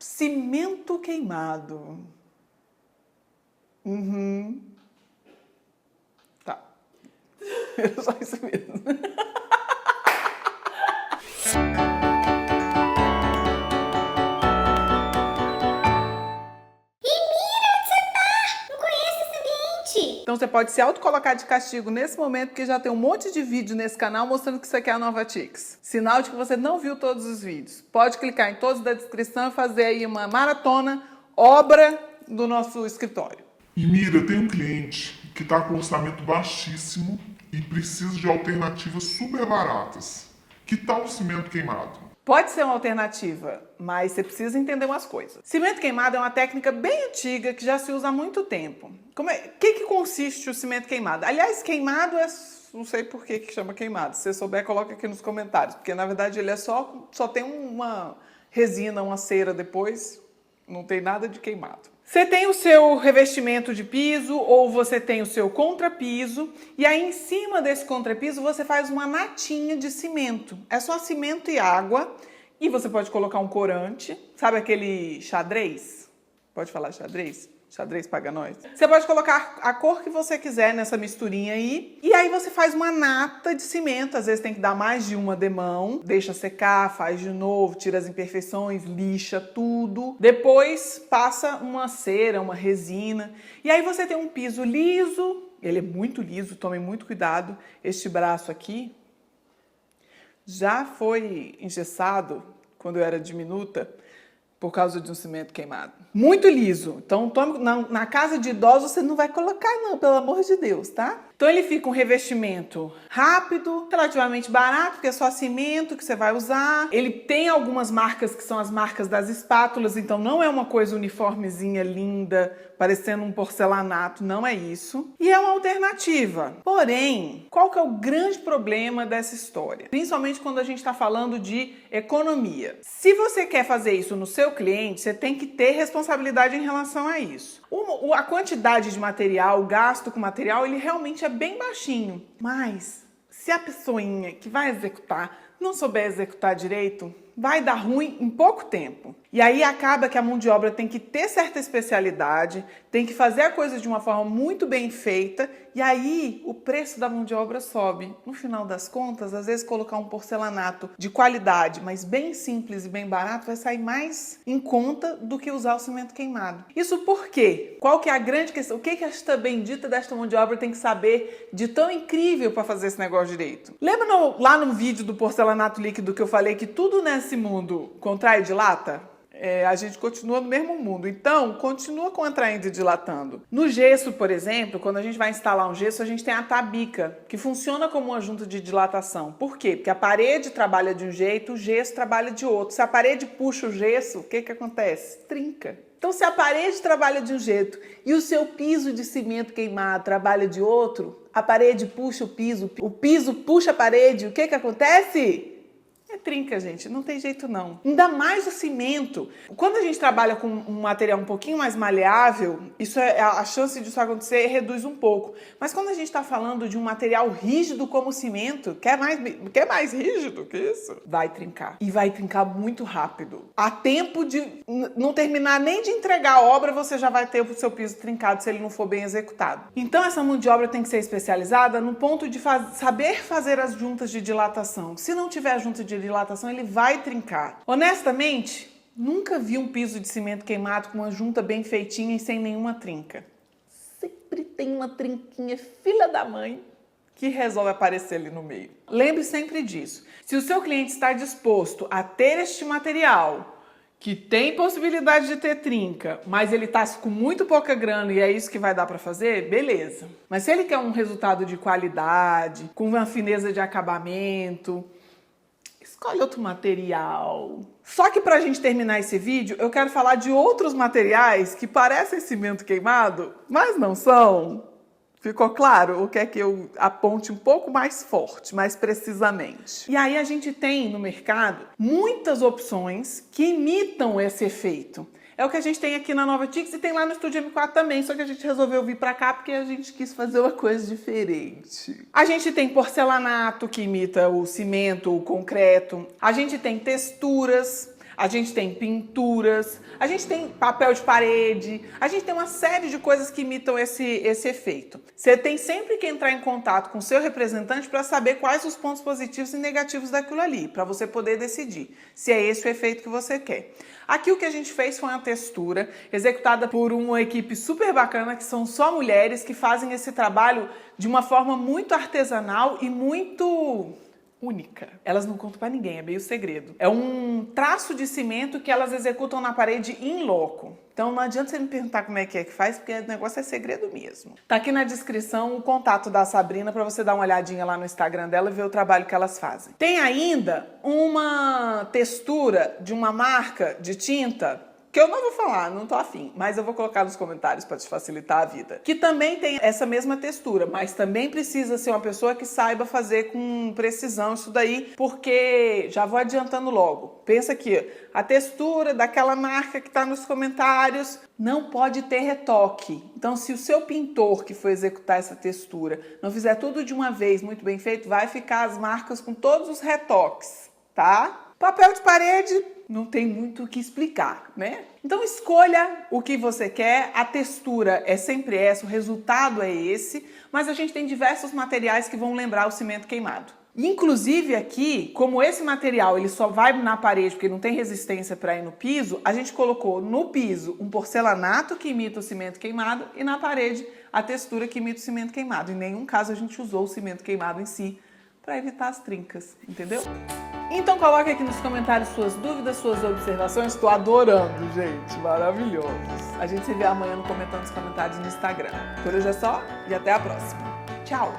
Cimento queimado. Tá. É só isso mesmo. Então você pode se autocolocar de castigo nesse momento, porque já tem um monte de vídeo nesse canal mostrando que isso aqui é a Novatix. Sinal de que você não viu todos os vídeos. Pode clicar em todos da descrição e fazer aí uma maratona, obra do nosso escritório. E Mira, tem um cliente que está com orçamento baixíssimo e precisa de alternativas super baratas. Que tal o cimento queimado? Pode ser uma alternativa, mas você precisa entender umas coisas. Cimento queimado é uma técnica bem antiga que já se usa há muito tempo. Que consiste o cimento queimado? Aliás, queimado é... Não sei por que chama queimado. Se você souber, coloca aqui nos comentários. Porque, na verdade, ele é só tem uma resina, uma cera depois. Não tem nada de queimado. Você tem o seu revestimento de piso ou você tem o seu contrapiso e aí em cima desse contrapiso você faz uma natinha de cimento. É só cimento e água e você pode colocar um corante, sabe aquele xadrez? Pode falar xadrez? Xadrez paga nós. Você pode colocar a cor que você quiser nessa misturinha aí. E aí você faz uma nata de cimento. Às vezes tem que dar mais de uma demão. Deixa secar, faz de novo, tira as imperfeições, lixa tudo. Depois passa uma cera, uma resina. E aí você tem um piso liso. Ele é muito liso, tome muito cuidado. Este braço aqui já foi engessado quando eu era diminuta por causa de um cimento queimado. Muito liso. Então, na casa de idosos você não vai colocar não, pelo amor de Deus, tá? Então ele fica um revestimento rápido, relativamente barato, porque é só cimento que você vai usar. Ele tem algumas marcas que são as marcas das espátulas, então não é uma coisa uniformezinha, linda, parecendo um porcelanato, não é isso. E é uma alternativa. Porém, qual que é o grande problema dessa história? Principalmente quando a gente está falando de economia. Se você quer fazer isso no seu cliente, você tem que ter responsabilidade em relação a isso. A quantidade de material, o gasto com material, ele realmente é bem baixinho. Mas se a pessoinha que vai executar não souber executar direito, vai dar ruim em pouco tempo. E aí acaba que a mão de obra tem que ter certa especialidade, tem que fazer a coisa de uma forma muito bem feita, e aí o preço da mão de obra sobe. No final das contas, às vezes colocar um porcelanato de qualidade, mas bem simples e bem barato, vai sair mais em conta do que usar o cimento queimado. Isso por quê? Qual que é a grande questão? O que esta bendita desta mão de obra tem que saber de tão incrível para fazer esse negócio direito? Lembra lá no vídeo do porcelanato líquido que eu falei que tudo nesse mundo contrai e dilata? A gente continua no mesmo mundo, então continua contraindo e dilatando. No gesso, por exemplo, quando a gente vai instalar um gesso, a gente tem a tabica, que funciona como uma junta de dilatação. Por quê? Porque a parede trabalha de um jeito, o gesso trabalha de outro. Se a parede puxa o gesso, o que acontece? Trinca. Então, se a parede trabalha de um jeito e o seu piso de cimento queimado trabalha de outro, a parede puxa o piso puxa a parede, o que acontece? É trinca, gente, não tem jeito não. Ainda mais o cimento. Quando a gente trabalha com um material um pouquinho mais maleável, a chance disso acontecer reduz um pouco. Mas quando a gente está falando de um material rígido como o cimento, quer mais rígido que isso? Vai trincar. E vai trincar muito rápido. A tempo de não terminar nem de entregar a obra, você já vai ter o seu piso trincado se ele não for bem executado. Então essa mão de obra tem que ser especializada no ponto de saber fazer as juntas de dilatação. Se não tiver junta de dilatação, ele vai trincar. Honestamente, nunca vi um piso de cimento queimado com uma junta bem feitinha e sem nenhuma trinca. Sempre tem uma trinquinha, filha da mãe, que resolve aparecer ali no meio. Lembre sempre disso. Se o seu cliente está disposto a ter este material, que tem possibilidade de ter trinca, mas ele está com muito pouca grana e é isso que vai dar para fazer, beleza. Mas se ele quer um resultado de qualidade, com uma fineza de acabamento, escolhe outro material. Só que para a gente terminar esse vídeo, eu quero falar de outros materiais que parecem cimento queimado, mas não são. Ficou claro o que é que eu aponte um pouco mais forte, mais precisamente? E aí a gente tem no mercado muitas opções que imitam esse efeito. É o que a gente tem aqui na Novatix e tem lá no Estúdio M4 também, só que a gente resolveu vir pra cá porque a gente quis fazer uma coisa diferente. A gente tem porcelanato que imita o cimento, o concreto. A gente tem texturas. a gente tem pinturas, a gente tem papel de parede, a gente tem uma série de coisas que imitam esse efeito. Você tem sempre que entrar em contato com o seu representante para saber quais os pontos positivos e negativos daquilo ali, para você poder decidir se é esse o efeito que você quer. Aqui o que a gente fez foi uma textura executada por uma equipe super bacana, que são só mulheres que fazem esse trabalho de uma forma muito artesanal e muito única. Elas não contam pra ninguém, é meio segredo. É um traço de cimento que elas executam na parede in loco. Então não adianta você me perguntar como é que faz, porque o negócio é segredo mesmo. Tá aqui na descrição o contato da Sabrina para você dar uma olhadinha lá no Instagram dela e ver o trabalho que elas fazem. Tem ainda uma textura de uma marca de tinta que eu não vou falar, não tô afim, mas eu vou colocar nos comentários para te facilitar a vida. Que também tem essa mesma textura, mas também precisa ser uma pessoa que saiba fazer com precisão isso daí, porque, já vou adiantando logo, pensa aqui, a textura daquela marca que tá nos comentários não pode ter retoque. Então, se o seu pintor que for executar essa textura não fizer tudo de uma vez muito bem feito, vai ficar as marcas com todos os retoques, tá? Papel de parede, não tem muito o que explicar, né? Então escolha o que você quer, a textura é sempre essa, o resultado é esse, mas a gente tem diversos materiais que vão lembrar o cimento queimado. Inclusive aqui, como esse material ele só vai na parede porque não tem resistência para ir no piso, a gente colocou no piso um porcelanato que imita o cimento queimado e na parede a textura que imita o cimento queimado. Em nenhum caso a gente usou o cimento queimado em si para evitar as trincas, entendeu? Então coloque aqui nos comentários suas dúvidas, suas observações. Estou adorando, gente. Maravilhosos. A gente se vê amanhã no Comentando nos Comentários no Instagram. Por hoje é só e até a próxima. Tchau!